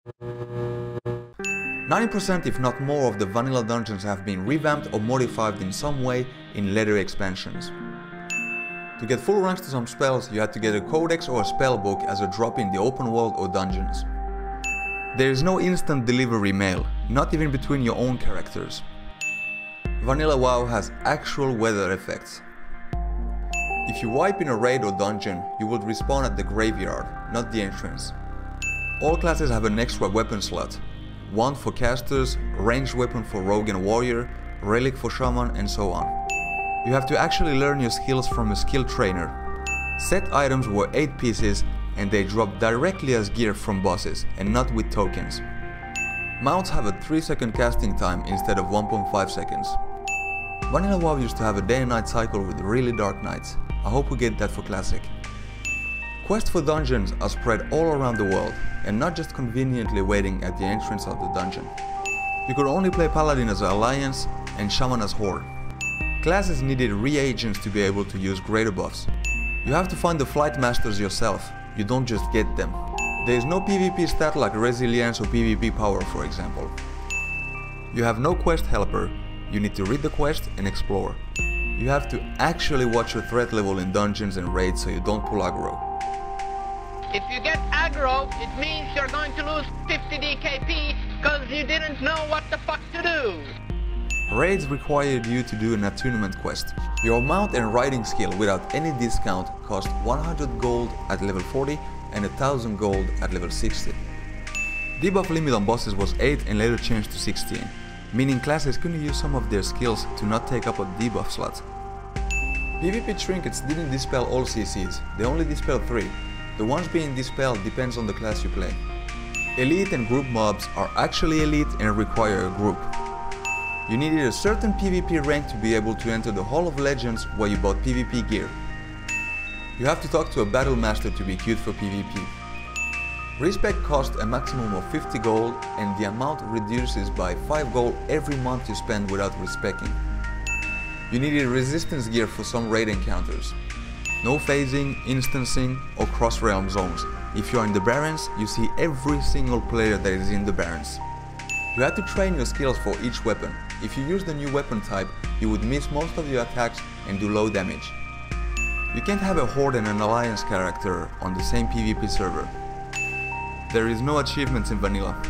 90% if not more of the vanilla dungeons have been revamped or modified in some way in later expansions. To get full ranks to some spells, you had to get a codex or a spellbook as a drop in the open world or dungeons. There is no instant delivery mail, not even between your own characters. Vanilla WoW has actual weather effects. If you wipe in a raid or dungeon, you would respawn at the graveyard, not the entrance. All classes have an extra weapon slot. One for casters, ranged weapon for rogue and warrior, relic for shaman, and so on. You have to actually learn your skills from a skill trainer. Set items were 8 pieces and they drop directly as gear from bosses and not with tokens. Mounts have a 3-second casting time instead of 1.5 seconds. Vanilla WoW used to have a day and night cycle with really dark nights. I hope we get that for Classic. Quests for dungeons are spread all around the world and not just conveniently waiting at the entrance of the dungeon. You could only play Paladin as Alliance and Shaman as Horde. Classes needed reagents to be able to use greater buffs. You have to find the flightmasters yourself, you don't just get them. There is no PvP stat like resilience or PvP power, for example. You have no quest helper, you need to read the quest and explore. You have to actually watch your threat level in dungeons and raids so you don't pull aggro. If you get aggro, it means you're going to lose 50 DKP because you didn't know what the fuck to do. Raids required you to do an attunement quest. Your mount and riding skill without any discount cost 100 gold at level 40 and 1000 gold at level 60. Debuff limit on bosses was 8 and later changed to 16, meaning classes couldn't use some of their skills to not take up a debuff slot. PvP trinkets didn't dispel all CCs, they only dispelled 3. The ones being dispelled depends on the class you play. Elite and group mobs are actually elite and require a group. You needed a certain PvP rank to be able to enter the Hall of Legends where you bought PvP gear. You have to talk to a Battlemaster to be queued for PvP. Respecc cost a maximum of 50 gold and the amount reduces by 5 gold every month you spend without respeccing. You needed resistance gear for some raid encounters. No phasing, instancing or cross-realm zones. If you are in the Barrens, you see every single player that is in the Barrens. You had to train your skills for each weapon. If you used a new weapon type, you would miss most of your attacks and do low damage. You can't have a Horde and an Alliance character on the same PvP server. There is no achievements in vanilla.